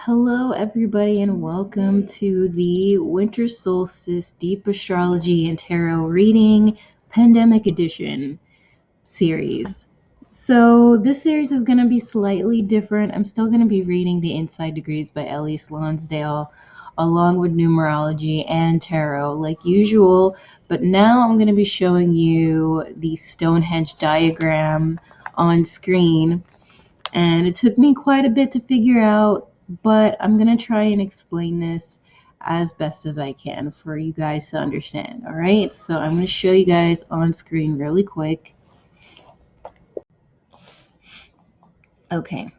Hello, everybody, and welcome to the Winter Solstice Deep Astrology and Tarot Reading Pandemic Edition series. So, this series is going to be slightly different. I'm still going to be reading the Inside Degrees by Elise Lonsdale, along with numerology and tarot, like usual. But now I'm going to be showing you the Stonehenge diagram on screen, and it took me quite a bit to figure out, but I'm going to try and explain this as best as I can for you guys to understand. All right, so I'm going to show you guys on screen really quick. Okay,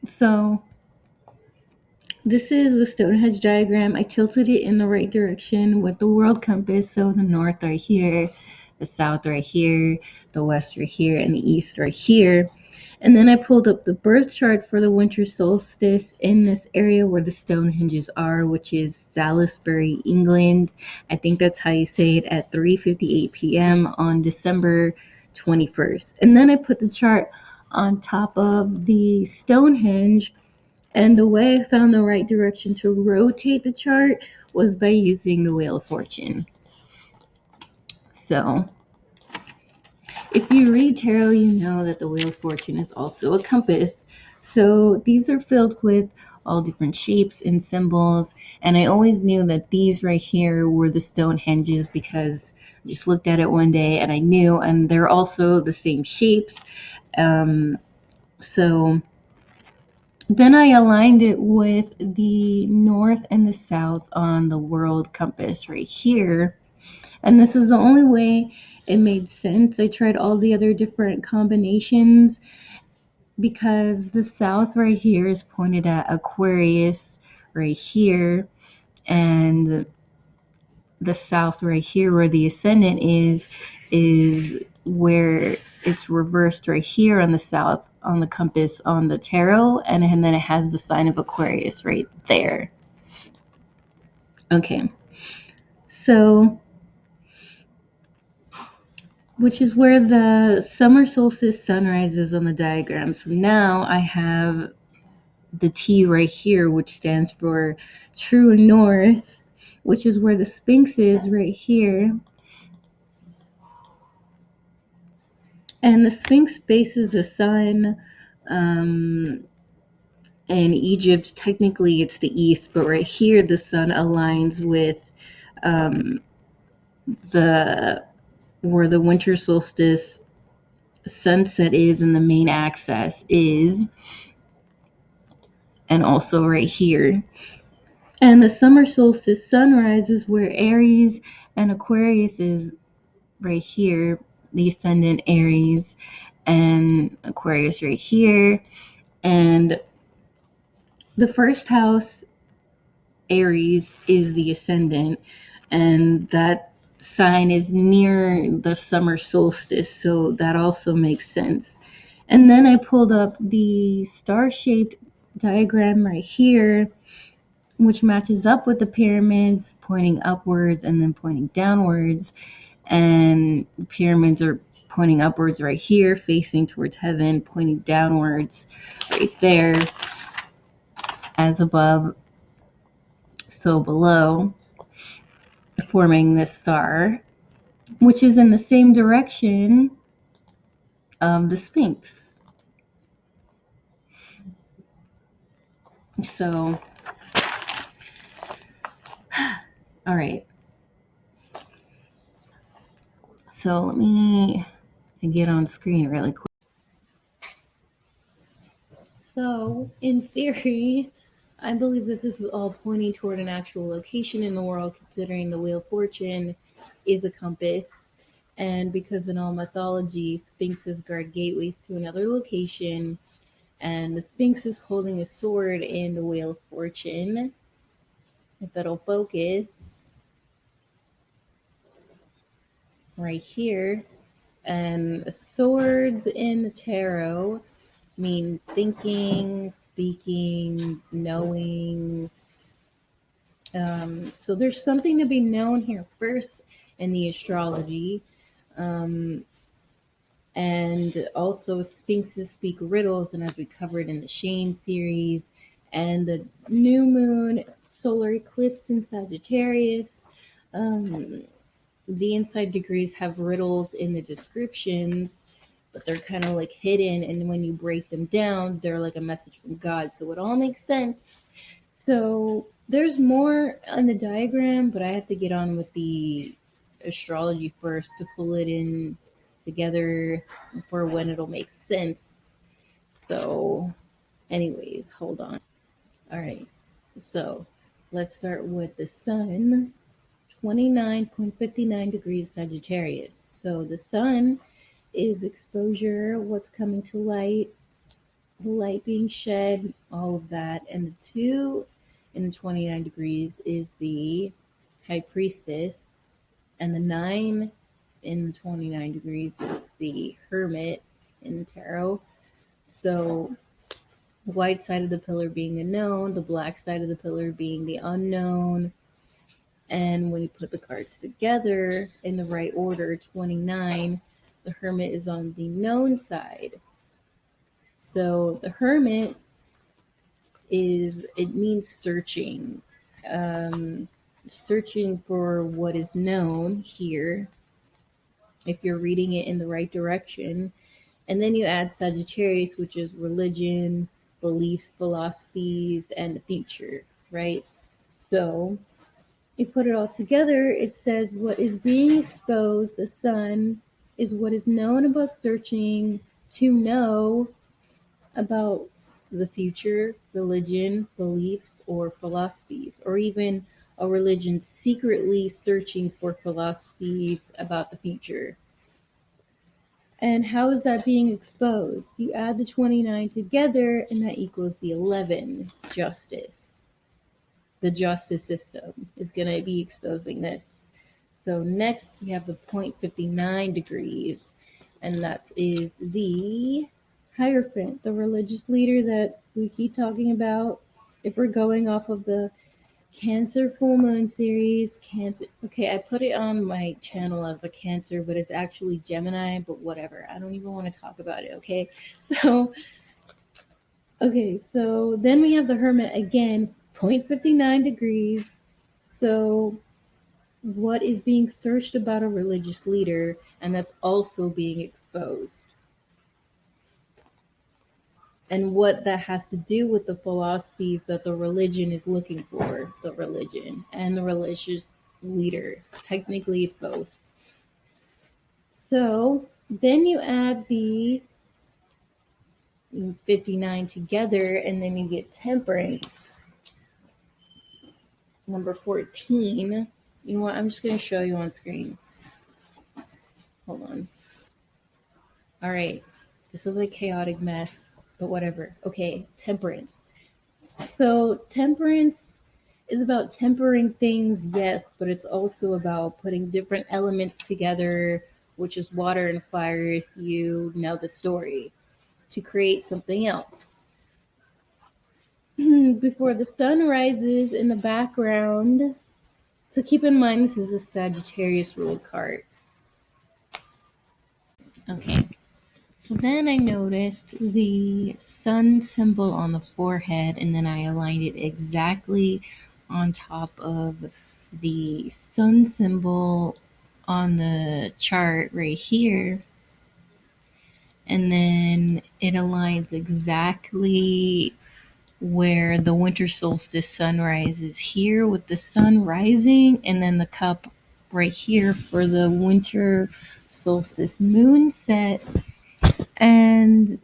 so this is the Stonehenge diagram. I tilted it in the right direction with the world compass, so the north right here, the south right here, the west right here, and the east right here. And then I pulled up the birth chart for the winter solstice in this area where the Stonehenges are, which is Salisbury, England. I think that's how you say it, at 3:58 p.m. on December 21st. And then I put the chart on top of the Stonehenge, and the way I found the right direction to rotate the chart was by using the Wheel of Fortune. So if you read tarot, you know that the Wheel of Fortune is also a compass. So these are filled with all different shapes and symbols. And I always knew that these right here were the Stonehenges because I just looked at it one day and I knew, and they're also the same shapes. So then I aligned it with the north and the south on the world compass right here. And this is the only way it made sense. I tried all the other different combinations because the south right here is pointed at Aquarius right here, and the south right here where the ascendant is where it's reversed right here on the south on the compass on the tarot, and then it has the sign of Aquarius right there. Okay, so which is where the summer solstice sun rises on the diagram. So now I have the T right here, which stands for true north, which is where the Sphinx is right here. And the Sphinx faces the sun. In Egypt, technically it's the east, but right here the sun aligns with the where the winter solstice sunset is and the main axis is, and also right here. And the summer solstice sunrise is where Aries and Aquarius is right here, the ascendant Aries and Aquarius right here. And the first house, Aries, is the ascendant, and that sign is near the summer solstice, so that also makes sense. And then I pulled up the star-shaped diagram right here, which matches up with the pyramids pointing upwards and then pointing downwards. And the pyramids are pointing upwards right here, facing towards heaven, pointing downwards right there, as above, so below, forming this star, which is in the same direction of the Sphinx. So, all right. So let me get on screen really quick. So, in theory, I believe that this is all pointing toward an actual location in the world, considering the Wheel of Fortune is a compass. And because in all mythology, sphinxes guard gateways to another location, and the Sphinx is holding a sword in the Wheel of Fortune. If it'll focus right here. And swords in the tarot mean thinking, speaking, knowing. So there's something to be known here first in the astrology. And also sphinxes speak riddles, and as we covered in the Shane series, and the new moon solar eclipse in Sagittarius. The inside degrees have riddles in the descriptions, but they're kind of like hidden, and when you break them down, they're like a message from God. So it all makes sense. So there's more on the diagram, but I have to get on with the astrology first to pull it in together for when it'll make sense. So, anyways, hold on. All right. So, let's start with the sun, 29.59 degrees Sagittarius. So, the sun is exposure, what's coming to light, the light being shed, all of that. And the 2 in the 29 degrees is the high priestess, and the 9 in the 29 degrees is the hermit in the tarot. So the white side of the pillar being the known, the black side of the pillar being the unknown. And when you put the cards together in the right order, 29, the hermit is on the known side. So the hermit it means searching, searching for what is known here, if you're reading it in the right direction. And then you add Sagittarius, which is religion, beliefs, philosophies, and the future, right? So you put it all together, it says what is being exposed, the sun, is what is known about searching to know about the future, religion, beliefs, or philosophies, or even a religion secretly searching for philosophies about the future. And how is that being exposed? You add the 29 together, and that equals the 11, justice. The justice system is going to be exposing this. So next, we have the 0.59 degrees, and that is the Hierophant, the religious leader that we keep talking about. If we're going off of the Cancer full moon series, Cancer. Okay, I put it on my channel as a Cancer, but it's actually Gemini, but whatever. I don't even want to talk about it, okay? So then we have the Hermit again, 0.59 degrees. So what is being searched about a religious leader, and that's also being exposed? And what that has to do with the philosophies that the religion is looking for, the religion and the religious leader. Technically, it's both. So then you add the 59 together, and then you get Temperance. Number 14. You know what? I'm just going to show you on screen. Hold on. All right. This is a chaotic mess, but whatever. Okay, Temperance. So temperance is about tempering things, yes, but it's also about putting different elements together, which is water and fire if you know the story, to create something else. Before the sun rises in the background, so keep in mind this is a Sagittarius ruled card. Okay, so then I noticed the sun symbol on the forehead, and then I aligned it exactly on top of the sun symbol on the chart right here. And then it aligns exactly where the winter solstice sunrise is here with the sun rising, and then the cup right here for the winter solstice moon set. And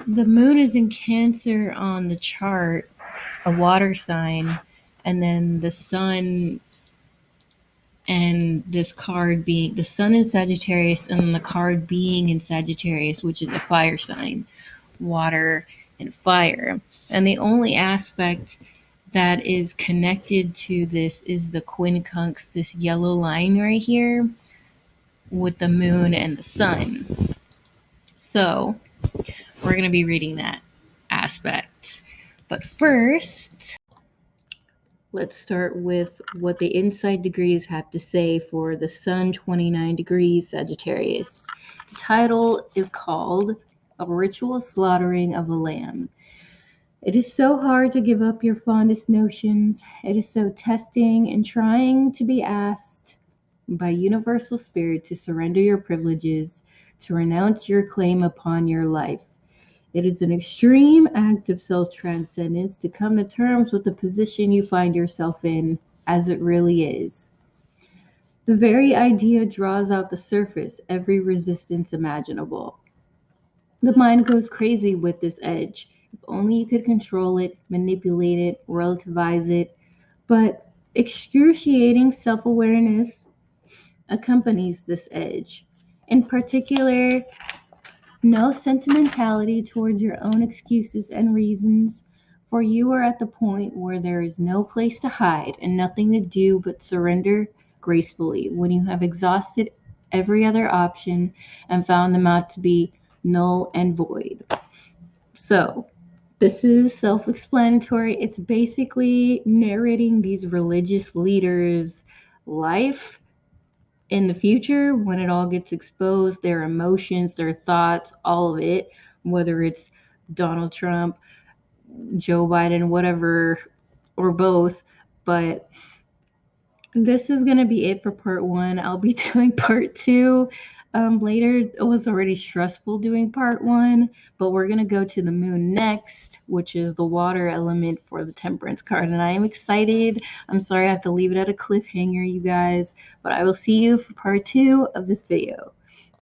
the moon is in Cancer on the chart, a water sign, and then the sun, and this card being the sun in Sagittarius, and then the card being in Sagittarius, which is a fire sign, water and fire. And the only aspect that is connected to this is the quincunx, this yellow line right here with the moon and the sun. So we're going to be reading that aspect. But first, let's start with what the inside degrees have to say for the sun, 29 degrees Sagittarius. The title is called A Ritual Slaughtering of a Lamb. It is so hard to give up your fondest notions. It is so testing and trying to be asked by universal spirit to surrender your privileges, to renounce your claim upon your life. It is an extreme act of self transcendence to come to terms with the position you find yourself in as it really is. The very idea draws out the surface every resistance imaginable. The mind goes crazy with this edge. If only you could control it, manipulate it, relativize it. But excruciating self awareness accompanies this edge. In particular, no sentimentality towards your own excuses and reasons, for you are at the point where there is no place to hide and nothing to do but surrender gracefully when you have exhausted every other option and found them out to be null and void. So, this is self explanatory. It's basically narrating these religious leaders' life in the future when it all gets exposed, their emotions, their thoughts, all of it, whether it's Donald Trump, Joe Biden, whatever, or both. But this is going to be it for part one. I'll be doing part two later. It was already stressful doing part one, but we're going to go to the moon next, which is the water element for the temperance card. And I am excited. I'm sorry I have to leave it at a cliffhanger, you guys, but I will see you for part two of this video.